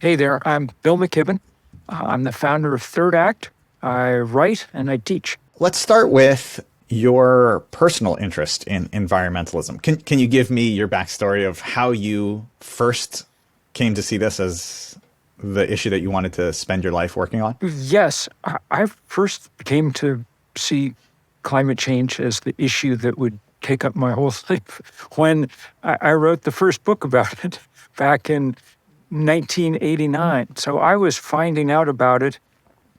Hey there, I'm Bill McKibben. I'm the founder of Third Act. I write and I teach. Let's start with your personal interest in environmentalism. Can you give me your backstory of how you first came to see this as the issue that you wanted to spend your life working on? Yes, I first came to see climate change as the issue that would take up my whole life when I wrote the first book about it back in 1989. So I was finding out about it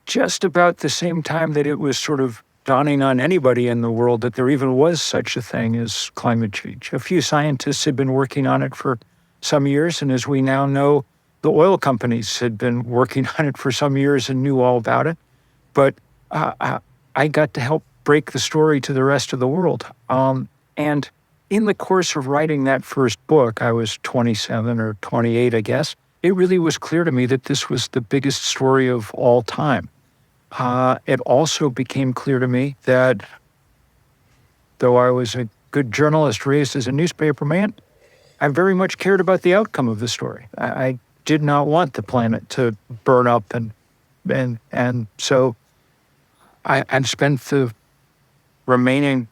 just about the same time that it was sort of dawning on anybody in the world that there even was such a thing as climate change. A few scientists had been working on it for some years, and as we now know, the oil companies had been working on it for some years and knew all about it. But I got to help break the story to the rest of the world. And in the course of writing that first book, I was 27 or 28, I guess, it really was clear to me that this was the biggest story of all time. It also became clear to me that though I was a good journalist raised as a newspaperman, I very much cared about the outcome of the story. I did not want the planet to burn up, and so I spent the remaining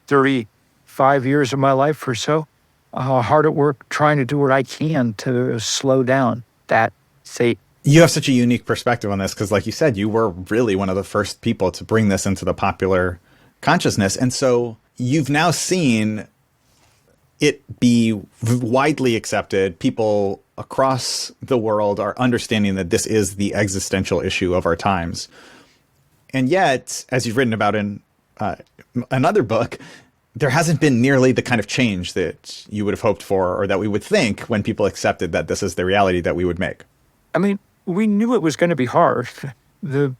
35 years of my life or so hard at work trying to do what I can to slow down that fate. You have such a unique perspective on this because, like you said, you were really one of the first people to bring this into the popular consciousness. And so you've now seen it be widely accepted. People across the world are understanding that this is the existential issue of our times. And yet, as you've written about in another book, there hasn't been nearly the kind of change that you would have hoped for or that we would think when people accepted that this is the reality that we would make. I mean, we knew it was going to be hard. The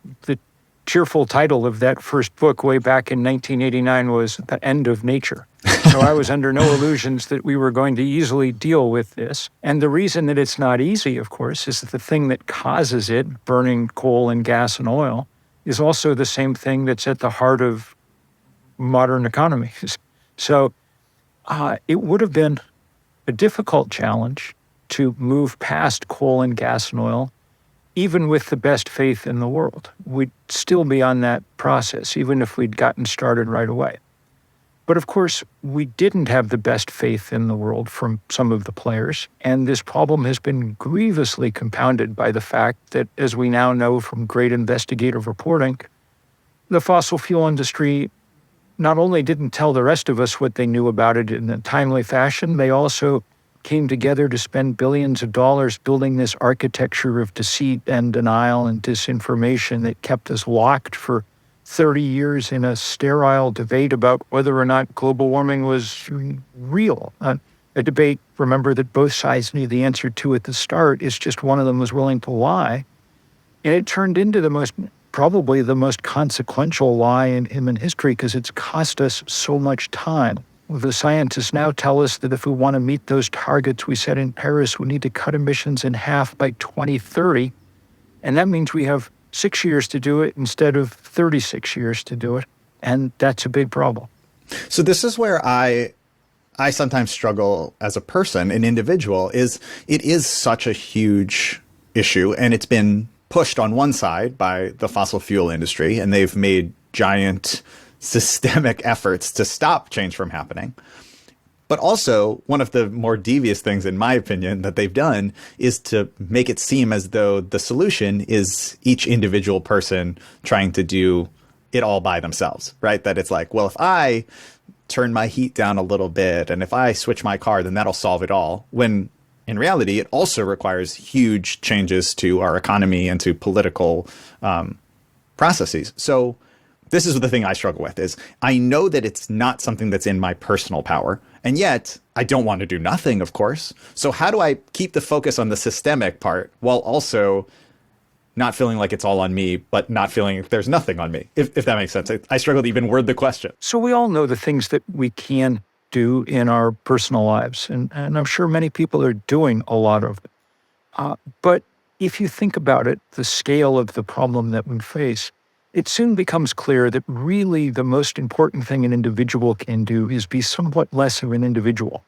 cheerful title of that first book way back in 1989 was The End of Nature. So I was under no illusions that we were going to easily deal with this. And the reason that it's not easy, of course, is that the thing that causes it, burning coal and gas and oil, is also the same thing that's at the heart of modern economies. So it would have been a difficult challenge to move past coal and gas and oil, even with the best faith in the world. We'd still be on that process, even if we'd gotten started right away. But of course, we didn't have the best faith in the world from some of the players, and this problem has been grievously compounded by the fact that, as we now know from great investigative reporting, the fossil fuel industry not only didn't tell the rest of us what they knew about it in a timely fashion, they also came together to spend billions of dollars building this architecture of deceit and denial and disinformation that kept us locked for 30 years in a sterile debate about whether or not global warming was real. A debate, remember, that both sides knew the answer to at the start. It's just one of them was willing to lie. And it turned into probably the most consequential lie in human history because it's cost us so much time. The scientists now tell us that if we want to meet those targets we set in Paris, we need to cut emissions in half by 2030. And that means we have 6 years to do it instead of 36 years to do it. And that's a big problem. So this is where I sometimes struggle as a person, an individual, is it is such a huge issue, and it's been pushed on one side by the fossil fuel industry, and they've made giant systemic efforts to stop change from happening. But also, one of the more devious things, in my opinion, that they've done is to make it seem as though the solution is each individual person trying to do it all by themselves, right? That it's like, well, if I turn my heat down a little bit and if I switch my car, then that'll solve it all. When in reality, it also requires huge changes to our economy and to political processes. So this is the thing I struggle with is I know that it's not something that's in my personal power. And yet I don't want to do nothing, of course. So how do I keep the focus on the systemic part while also not feeling like it's all on me, but not feeling like there's nothing on me, if that makes sense? I struggle to even word the question. So we all know the things that we can do in our personal lives. And I'm sure many people are doing a lot of it. But if you think about it, the scale of the problem that we face, it soon becomes clear that really the most important thing an individual can do is be somewhat less of an individual.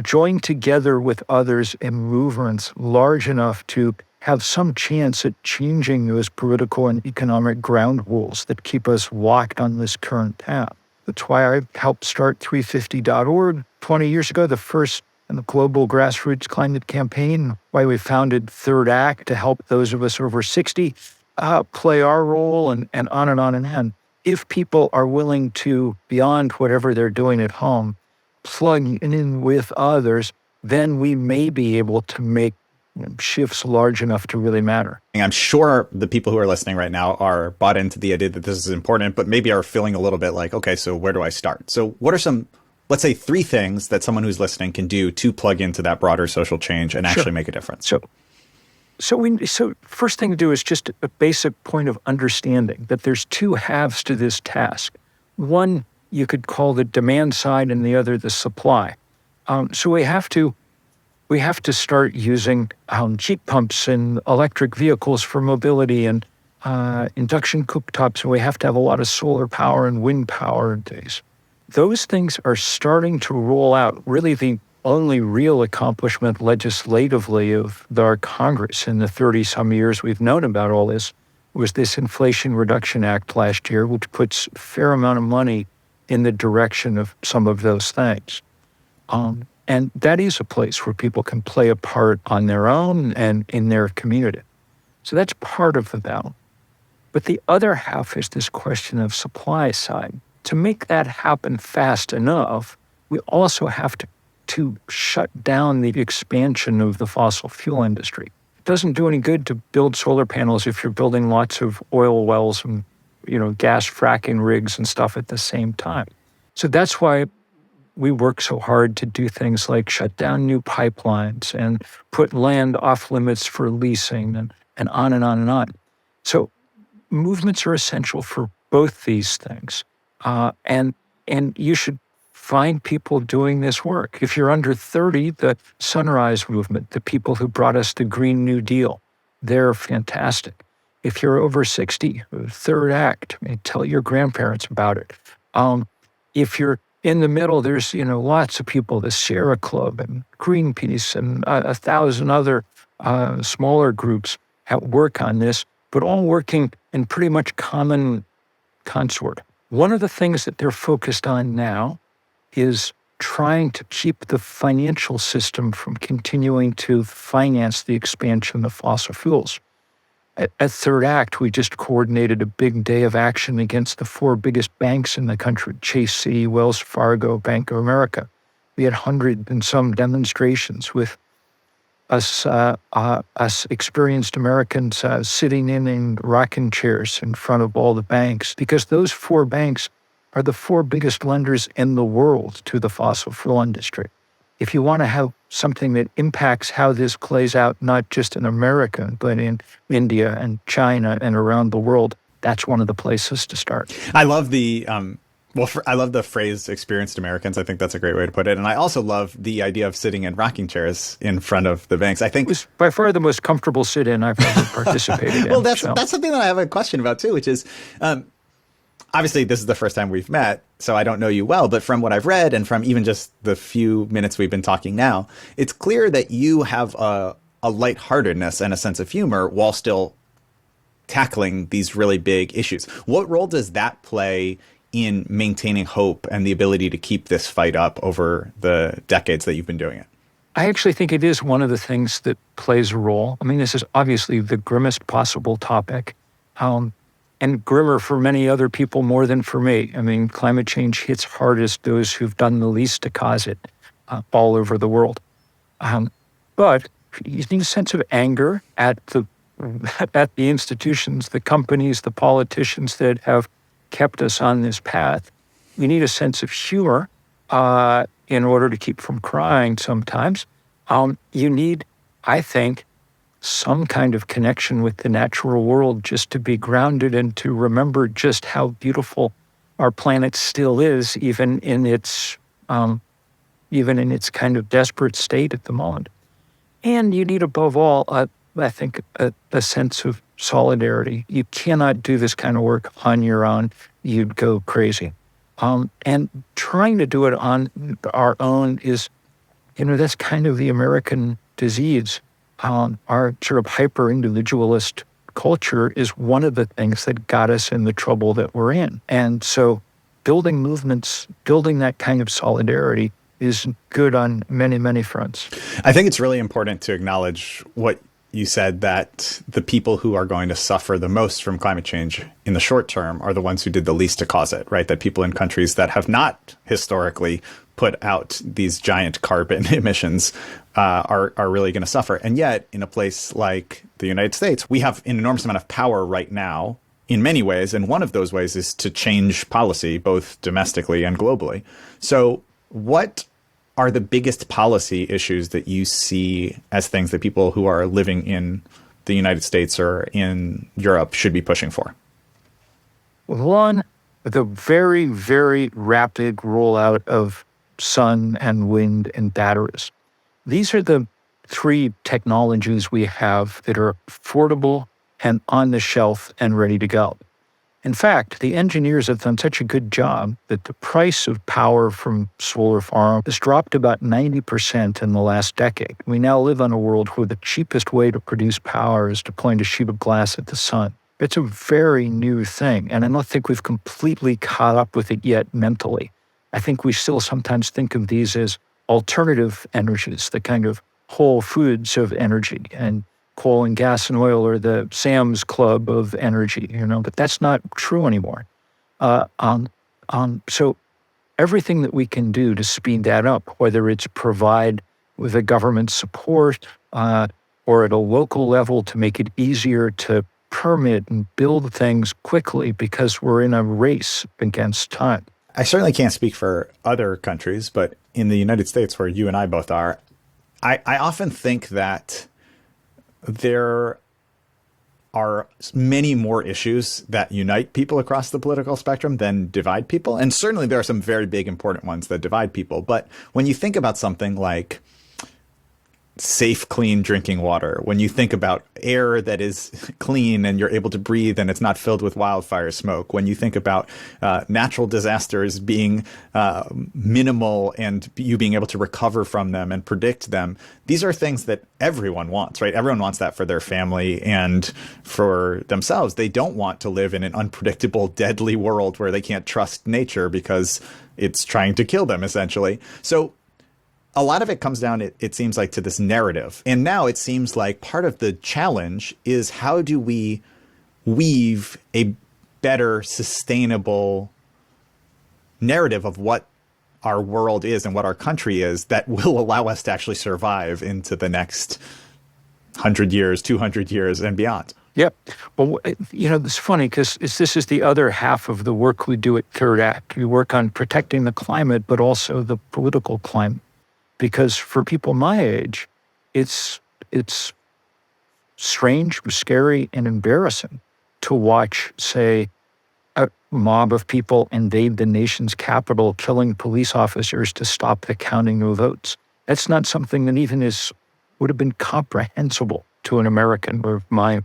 Join together with others in movements large enough to have some chance at changing those political and economic ground rules that keep us locked on this current path. That's why I helped start 350.org 20 years ago, the first in the global grassroots climate campaign, why we founded Third Act to help those of us over 60 play our role, and on and on and on. If people are willing to, beyond whatever they're doing at home, plug in with others, then we may be able to make shifts large enough to really matter. I'm sure the people who are listening right now are bought into the idea that this is important, but maybe are feeling a little bit like, okay, so where do I start? So what are some, let's say, 3 things that someone who's listening can do to plug into that broader social change and actually make a difference? So first thing to do is just a basic point of understanding that there's 2 halves to this task. One you could call the demand side, and the other the supply. So we have to start using heat pumps and electric vehicles for mobility and induction cooktops, and we have to have a lot of solar power and wind power days. Those things are starting to roll out. Really, the only real accomplishment legislatively of our Congress in the 30-some years we've known about all this was this Inflation Reduction Act last year, which puts a fair amount of money in the direction of some of those things. And that is a place where people can play a part on their own and in their community. So that's part of the battle. But the other half is this question of supply side. To make that happen fast enough, we also have to shut down the expansion of the fossil fuel industry. It doesn't do any good to build solar panels if you're building lots of oil wells and gas fracking rigs and stuff at the same time. So that's why we work so hard to do things like shut down new pipelines and put land off limits for leasing and on and on and on. So movements are essential for both these things. And you should find people doing this work. If you're under 30, the Sunrise Movement, the people who brought us the Green New Deal, they're fantastic. If you're over 60, Third Act, tell your grandparents about it. If you're in the middle, there's lots of people, the Sierra Club and Greenpeace and 1,000 other smaller groups at work on this, but all working in pretty much common consort. One of the things that they're focused on now is trying to keep the financial system from continuing to finance the expansion of fossil fuels. At Third Act, we just coordinated a big day of action against the 4 biggest banks in the country, Chase C, Wells Fargo, Bank of America. We had 100 and some demonstrations with us experienced Americans sitting in rocking chairs in front of all the banks, because those 4 banks are the 4 biggest lenders in the world to the fossil fuel industry. If you want to have something that impacts how this plays out, not just in America, but in India and China and around the world, that's one of the places to start. I love the I love the phrase "experienced Americans." I think that's a great way to put it. And I also love the idea of sitting in rocking chairs in front of the banks. I think it was by far the most comfortable sit-in I've ever participated in. Well, that's something that I have a question about too, which is, obviously, this is the first time we've met, so I don't know you well, but from what I've read and from even just the few minutes we've been talking now, it's clear that you have a lightheartedness and a sense of humor while still tackling these really big issues. What role does that play in maintaining hope and the ability to keep this fight up over the decades that you've been doing it? I actually think it is one of the things that plays a role. I mean, this is obviously the grimmest possible topic. And grimmer for many other people more than for me. I mean, climate change hits hardest those who've done the least to cause it all over the world. But you need a sense of anger at the institutions, the companies, the politicians that have kept us on this path. You need a sense of humor in order to keep from crying sometimes. You need, I think, some kind of connection with the natural world just to be grounded and to remember just how beautiful our planet still is, even in its kind of desperate state at the moment. And you need, above all, I think, a sense of solidarity. You cannot do this kind of work on your own. You'd go crazy. And trying to do it on our own is, that's kind of the American disease. our sort of hyper-individualist culture is one of the things that got us in the trouble that we're in. And so building movements, building that kind of solidarity is good on many, many fronts. I think it's really important to acknowledge what you said, that the people who are going to suffer the most from climate change in the short term are the ones who did the least to cause it, right? That people in countries that have not historically put out these giant carbon emissions are really going to suffer. And yet, in a place like the United States, we have an enormous amount of power right now in many ways. And one of those ways is to change policy, both domestically and globally. So what are the biggest policy issues that you see as things that people who are living in the United States or in Europe should be pushing for? One, the very, very rapid rollout of sun and wind and batteries. These are the three technologies we have that are affordable and on the shelf and ready to go. In fact, the engineers have done such a good job that the price of power from solar farm has dropped about 90% in the last decade. We now live in a world where the cheapest way to produce power is to point a sheet of glass at the sun. It's a very new thing, and I don't think we've completely caught up with it yet mentally. I think we still sometimes think of these as alternative energies, the kind of whole foods of energy, and coal and gas and oil are the Sam's Club of energy, but that's not true anymore. So everything that we can do to speed that up, whether it's provide with a government support or at a local level to make it easier to permit and build things quickly because we're in a race against time. I certainly can't speak for other countries, but in the United States, where you and I both are, I often think that there are many more issues that unite people across the political spectrum than divide people. And certainly there are some very big, important ones that divide people. But when you think about something like safe, clean drinking water, when you think about air that is clean and you're able to breathe and it's not filled with wildfire smoke, when you think about natural disasters being minimal and you being able to recover from them and predict them, these are things that everyone wants, right? Everyone wants that for their family and for themselves. They don't want to live in an unpredictable, deadly world where they can't trust nature because it's trying to kill them, essentially. So a lot of it comes down, it seems like, to this narrative. And now it seems like part of the challenge is how do we weave a better, sustainable narrative of what our world is and what our country is that will allow us to actually survive into the next 100 years, 200 years, and beyond. Yep. Well, it's funny because this is the other half of the work we do at Third Act. We work on protecting the climate, but also the political climate. Because for people my age, it's strange, scary, and embarrassing to watch, say, a mob of people invade the nation's capital, killing police officers to stop the counting of votes. That's not something that even would have been comprehensible to an American of my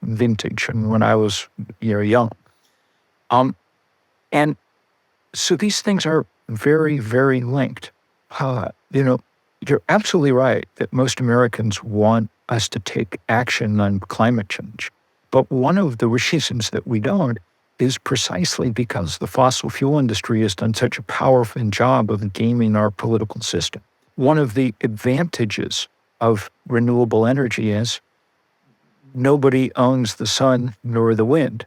vintage and when I was young. And so these things are very, very linked. You're absolutely right that most Americans want us to take action on climate change. But one of the reasons that we don't is precisely because the fossil fuel industry has done such a powerful job of gaming our political system. One of the advantages of renewable energy is nobody owns the sun nor the wind.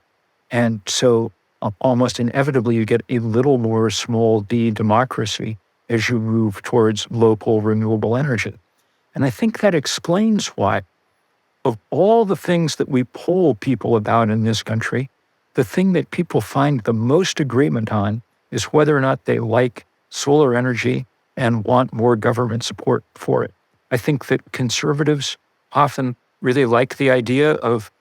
And so almost inevitably you get a little more small d democracy as you move towards local renewable energy. And I think that explains why, of all the things that we poll people about in this country, the thing that people find the most agreement on is whether or not they like solar energy and want more government support for it. I think that conservatives often really like the idea of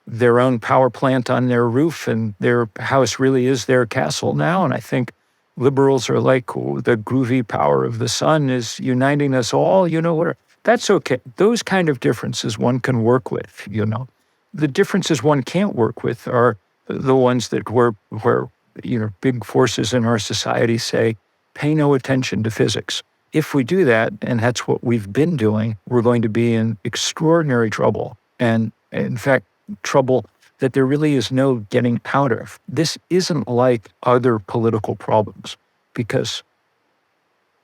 their own power plant on their roof and their house really is their castle now. And I think liberals are like, oh, the groovy power of the sun is uniting us all, whatever. That's okay. Those kind of differences one can work with, The differences one can't work with are the ones that where big forces in our society say, pay no attention to physics. if we do that, and that's what we've been doing, we're going to be in extraordinary trouble. And in fact, trouble that there really is no getting out of. This isn't like other political problems, because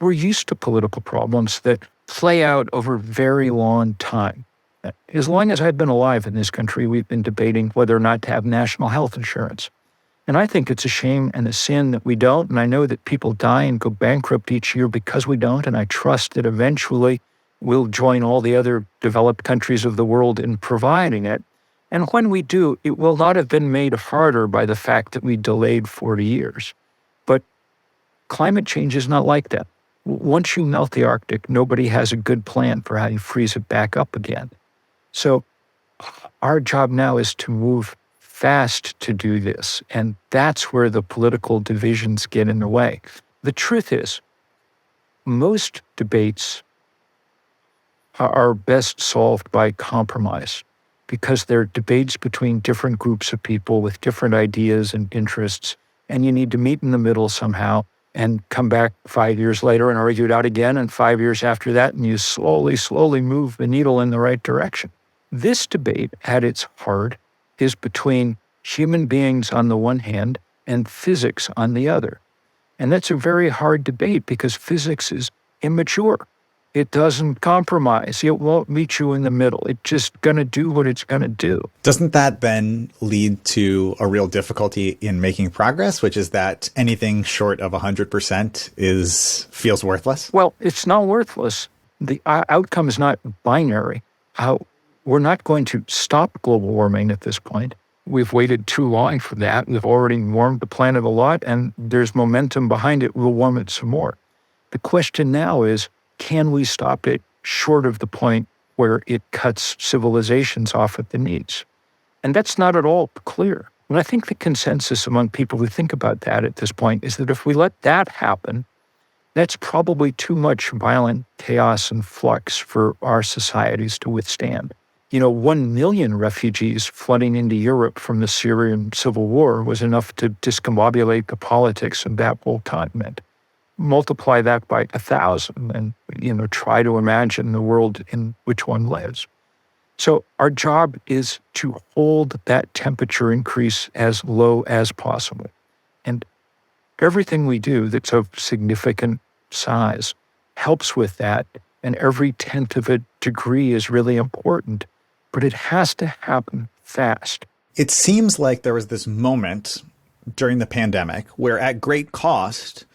we're used to political problems that play out over very long time. As long as I've been alive in this country, we've been debating whether or not to have national health insurance. And I think it's a shame and a sin that we don't. And I know that people die and go bankrupt each year because we don't. And I trust that eventually we'll join all the other developed countries of the world in providing it. And when we do, it will not have been made harder by the fact that we delayed 40 years. But climate change is not like that. Once you melt the Arctic, nobody has a good plan for how you freeze it back up again. So our job now is to move fast to do this, and that's where the political divisions get in the way. The truth is, most debates are best solved by compromise, because they're debates between different groups of people with different ideas and interests, and you need to meet in the middle somehow and come back 5 years later and argue it out again, and 5 years after that, and you slowly move the needle in the right direction. This debate, at its heart, is between human beings on the one hand and physics on the other. And that's a very hard debate because physics is immature. It doesn't compromise. It won't meet you in the middle. It's just going to do what it's going to do. Doesn't that then lead to a real difficulty in making progress, which is that anything short of 100% feels worthless? Well, it's not worthless. The outcome is not binary. We're not going to stop global warming at this point. We've waited too long for that. We've already warmed the planet a lot, and there's momentum behind it. We'll warm it some more. The question now is, can we stop it short of the point where it cuts civilizations off at the knees? And that's not at all clear. And I think the consensus among people who think about that at this point is that if we let that happen, that's probably too much violent chaos and flux for our societies to withstand. 1 million refugees flooding into Europe from the Syrian civil war was enough to discombobulate the politics of that whole continent. Multiply that by 1,000 and, try to imagine the world in which one lives. So our job is to hold that temperature increase as low as possible. And everything we do that's of significant size helps with that. And every tenth of a degree is really important, but it has to happen fast. It seems like there was this moment during the pandemic where at great cost,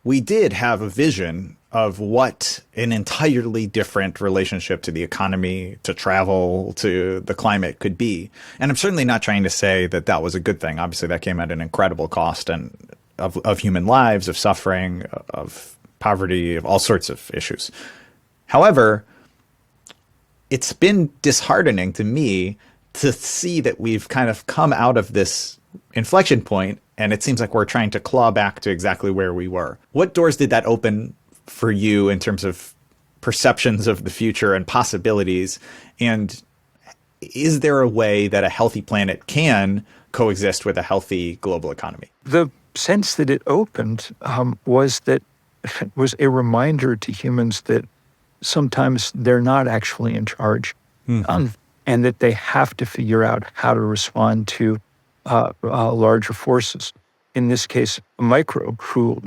we did have a vision of what an entirely different relationship to the economy, to travel, to the climate could be. And I'm certainly not trying to say that that was a good thing. Obviously, that came at an incredible cost and of human lives, of suffering, of poverty, of all sorts of issues. However, it's been disheartening to me to see that we've kind of come out of this inflection point, and it seems like we're trying to claw back to exactly where we were. What doors did that open for you in terms of perceptions of the future and possibilities? And is there a way that a healthy planet can coexist with a healthy global economy? The sense that it opened was a reminder to humans that sometimes they're not actually in charge, and that they have to figure out how to respond to larger forces. In this case, a microbe who,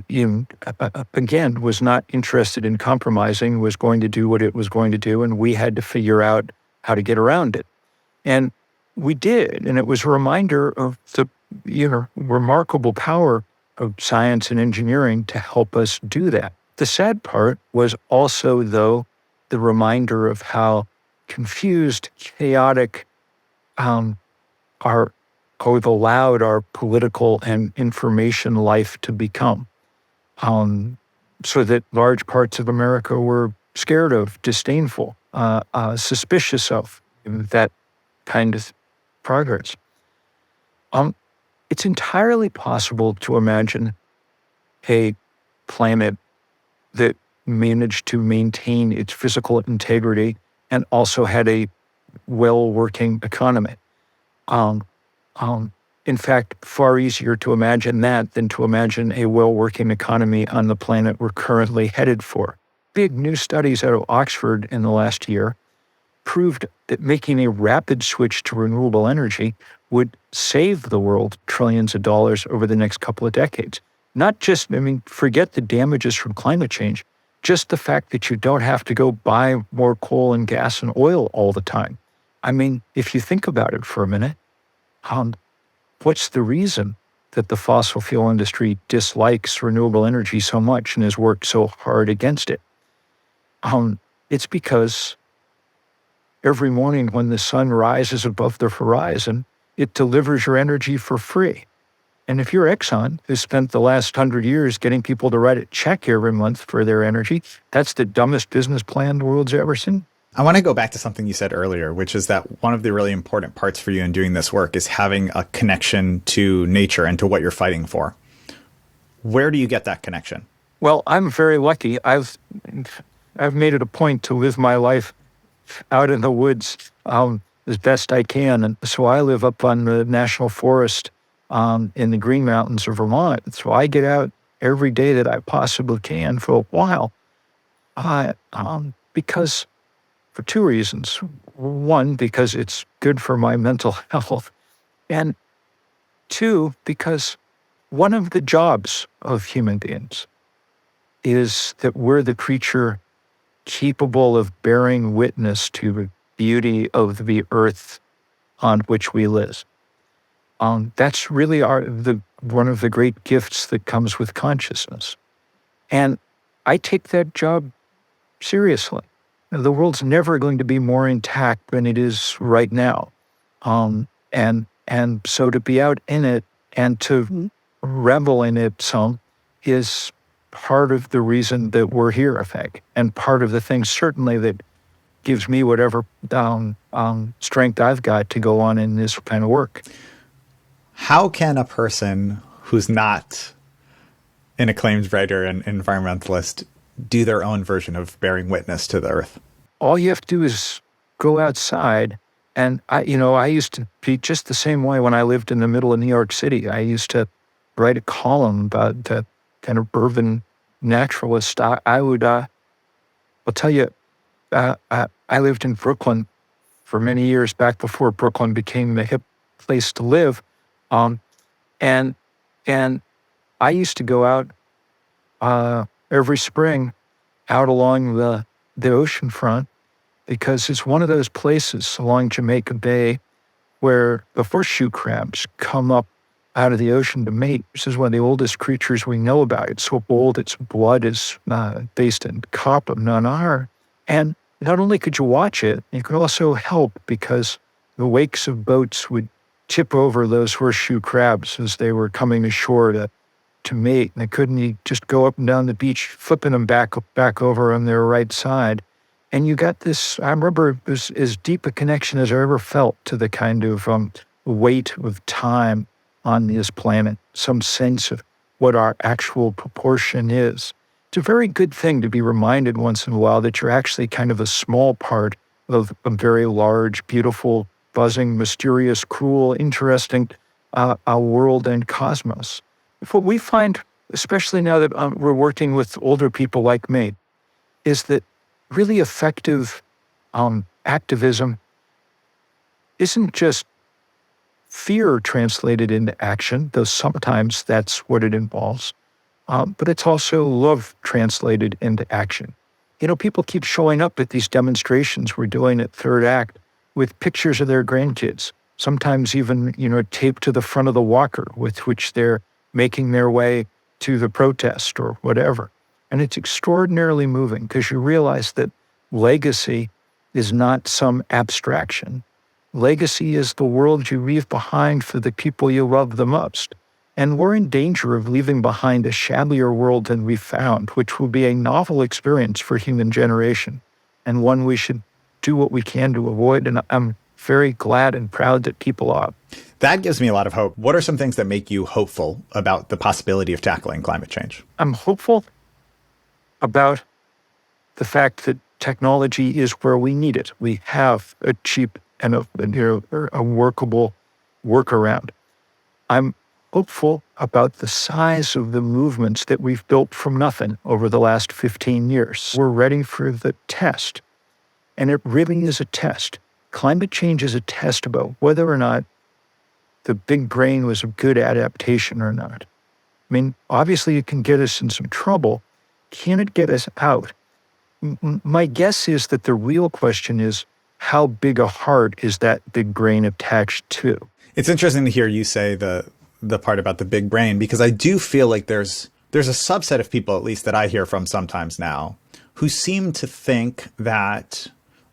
again, was not interested in compromising, was going to do what it was going to do, and we had to figure out how to get around it. And we did, and it was a reminder of the remarkable power of science and engineering to help us do that. The sad part was also, though, the reminder of how confused, chaotic we've allowed our political and information life to become, so that large parts of America were scared of, disdainful, suspicious of that kind of progress. It's entirely possible to imagine a planet that managed to maintain its physical integrity and also had a well-working economy. In fact, far easier to imagine that than to imagine a well-working economy on the planet we're currently headed for. big new studies out of Oxford in the last year proved that making a rapid switch to renewable energy would save the world trillions of dollars over the next couple of decades. Not just, forget the damages from climate change, just the fact that you don't have to go buy more coal and gas and oil all the time. If you think about it for a minute, what's the reason that the fossil fuel industry dislikes renewable energy so much and has worked so hard against it? It's because every morning when the sun rises above the horizon, it delivers your energy for free. And if you're Exxon, who spent the last 100 years getting people to write a check every month for their energy, that's the dumbest business plan the world's ever seen. I want to go back to something you said earlier, which is that one of the really important parts for you in doing this work is having a connection to nature and to what you're fighting for. Where do you get that connection? Well, I'm very lucky. I've made it a point to live my life out in the woods as best I can. And so I live up on the National Forest in the Green Mountains of Vermont. So I get out every day that I possibly can for a while because for two reasons. One, because it's good for my mental health. And two, because one of the jobs of human beings is that we're the creature capable of bearing witness to the beauty of the earth on which we live. That's really one of the great gifts that comes with consciousness. And I take that job seriously. The world's never going to be more intact than it is right now. And so to be out in it and to revel in it some is part of the reason that we're here, I think, and part of the thing certainly that gives me whatever strength I've got to go on in this kind of work. How can a person who's not an acclaimed writer and environmentalist do their own version of bearing witness to the earth? All you have to do is go outside. And I used to be just the same way when I lived in the middle of New York City. I used to write a column about the kind of urban naturalist. I'll tell you, I lived in Brooklyn for many years back before Brooklyn became the hip place to live. And I used to go out every spring out along the ocean front because it's one of those places along Jamaica Bay where the horseshoe crabs come up out of the ocean to mate. This is one of the oldest creatures we know about. It's so old, its blood is based in copper, not iron. And not only could you watch it, you could also help because the wakes of boats would tip over those horseshoe crabs as they were coming ashore to mate. And they couldn't just go up and down the beach, flipping them back over on their right side. And you got this, I remember it was as deep a connection as I ever felt to the kind of weight of time on this planet, some sense of what our actual proportion is. It's a very good thing to be reminded once in a while that you're actually kind of a small part of a very large, beautiful, buzzing, mysterious, cruel, interesting world and cosmos. What we find, especially now that we're working with older people like me, is that really effective activism isn't just fear translated into action, though sometimes that's what it involves, but it's also love translated into action. People keep showing up at these demonstrations we're doing at Third Act with pictures of their grandkids, sometimes even, taped to the front of the walker with which they're making their way to the protest or whatever. And it's extraordinarily moving because you realize that legacy is not some abstraction. Legacy is the world you leave behind for the people you love the most. And we're in danger of leaving behind a shabbier world than we found, which will be a novel experience for human generation, and one we should do what we can to avoid. And I'm very glad and proud that people are. That gives me a lot of hope. What are some things that make you hopeful about the possibility of tackling climate change? I'm hopeful about the fact that technology is where we need it. We have a cheap and a workable workaround. I'm hopeful about the size of the movements that we've built from nothing over the last 15 years. We're ready for the test. And it really is a test. Climate change is a test about whether or not the big brain was a good adaptation or not. I mean, obviously it can get us in some trouble. Can it get us out? My guess is that the real question is, how big a heart is that big brain attached to? It's interesting to hear you say the part about the big brain, because I do feel like there's a subset of people, at least that I hear from sometimes now, who seem to think that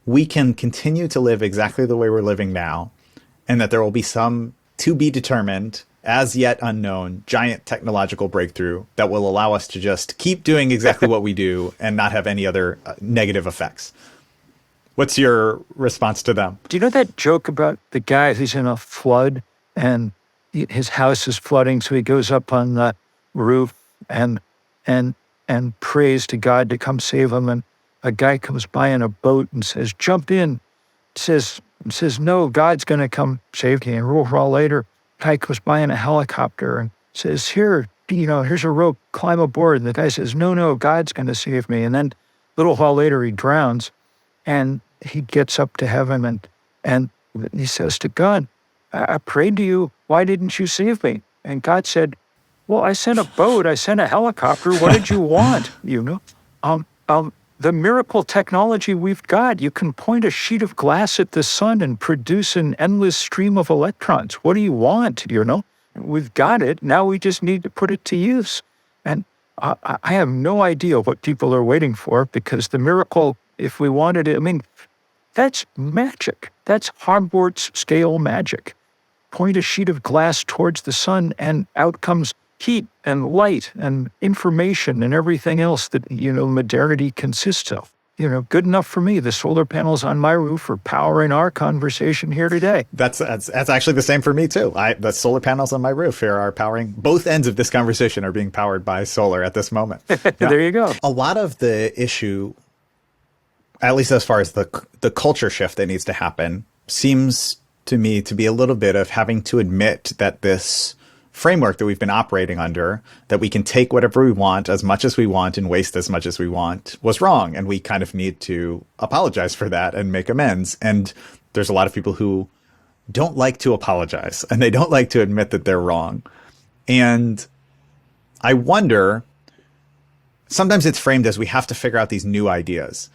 we can continue to live exactly the way we're living now, and that there will be some to be determined, as yet unknown, giant technological breakthrough that will allow us to just keep doing exactly what we do and not have any other negative effects. What's your response to them? Do you know that joke about the guy who's in a flood and his house is flooding, so he goes up on the roof and prays to God to come save him, and a guy comes by in a boat and says, "Jump in." Says, "No, God's going to come save me." And a little while later, a guy goes by in a helicopter and says, here's a rope, climb aboard. And the guy says, "No, God's going to save me." And then a little while later, he drowns, and he gets up to heaven and he says to God, I prayed to you. Why didn't you save me?" And God said, "Well, I sent a boat. I sent a helicopter. What did you want? The miracle technology we've got, you can point a sheet of glass at the sun and produce an endless stream of electrons. What do you want? We've got it. Now we just need to put it to use." And I have no idea what people are waiting for, because the miracle, if we wanted it, that's magic. That's Hogwarts scale magic. Point a sheet of glass towards the sun and out comes heat and light and information and everything else that, modernity consists of. Good enough for me. The solar panels on my roof are powering our conversation here today. That's actually the same for me too. The solar panels on my roof here are powering, both ends of this conversation are being powered by solar at this moment. There you go. A lot of the issue, at least as far as the culture shift that needs to happen, seems to me to be a little bit of having to admit that this framework that we've been operating under, that we can take whatever we want, as much as we want, and waste as much as we want, was wrong. And we kind of need to apologize for that and make amends. And there's a lot of people who don't like to apologize, and they don't like to admit that they're wrong. And I wonder, sometimes it's framed as we have to figure out these new ideas.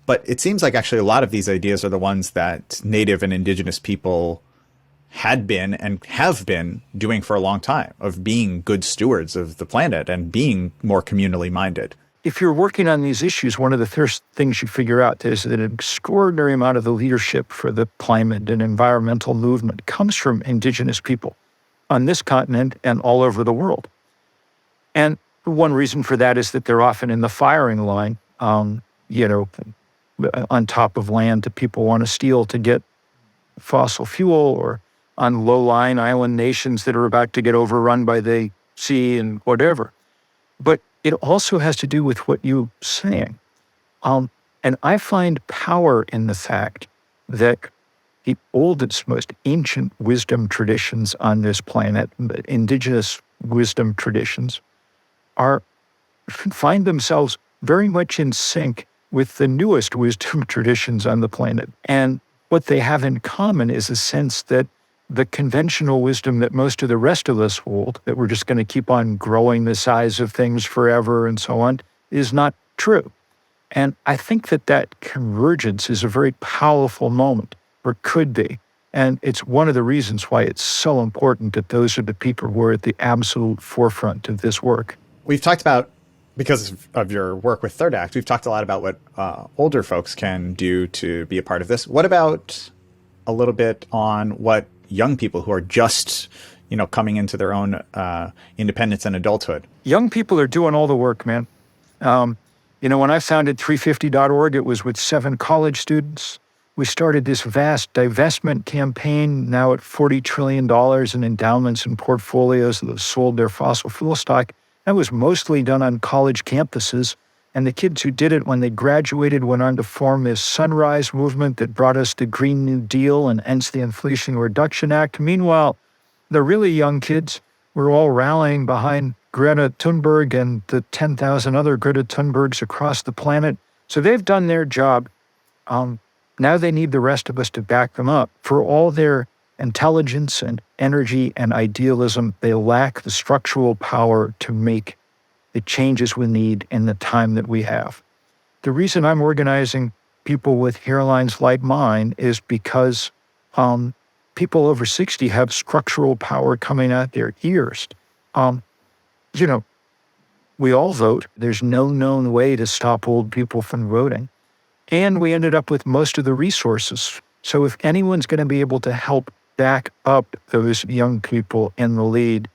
But it seems like actually a lot of these ideas are the ones that Native and Indigenous people had been and have been doing for a long time, of being good stewards of the planet and being more communally minded. If you're working on these issues, one of the first things you figure out is that an extraordinary amount of the leadership for the climate and environmental movement comes from Indigenous people on this continent and all over the world. And one reason for that is that they're often in the firing line, on top of land that people want to steal to get fossil fuel, or on low-lying island nations that are about to get overrun by the sea and whatever. But it also has to do with what you're saying. And I find power in the fact that the oldest, most ancient wisdom traditions on this planet, Indigenous wisdom traditions, find themselves very much in sync with the newest wisdom traditions on the planet. And what they have in common is a sense that the conventional wisdom that most of the rest of us hold, that we're just going to keep on growing the size of things forever and so on, is not true. And I think that convergence is a very powerful moment, or could be. And it's one of the reasons why it's so important that those are the people who are at the absolute forefront of this work. We've talked about, because of your work with Third Act, we've talked a lot about what older folks can do to be a part of this. What about a little bit on what young people who are just, coming into their own independence and adulthood? Young people are doing all the work, man. When I founded 350.org, it was with 7 college students. We started this vast divestment campaign, now at $40 trillion in endowments and portfolios that have sold their fossil fuel stock. That was mostly done on college campuses. And the kids who did it when they graduated went on to form this Sunrise movement that brought us the Green New Deal and hence the Inflation Reduction Act. Meanwhile, the really young kids we're all rallying behind Greta Thunberg and the 10,000 other Greta Thunbergs across the planet. So they've done their job. Now they need the rest of us to back them up. For all their intelligence and energy and idealism, they lack the structural power to make the changes we need in the time that we have. The reason I'm organizing people with hairlines like mine is because people over 60 have structural power coming out their ears. You know, we all vote. There's no known way to stop old people from voting. And we ended up with most of the resources. So if anyone's going to be able to help back up those young people in the lead,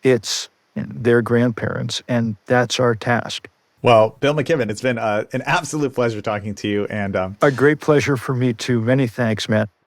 it's their grandparents, and that's our task. Well, Bill McKibben, it's been an absolute pleasure talking to you. And a great pleasure for me too. Many thanks, Matt.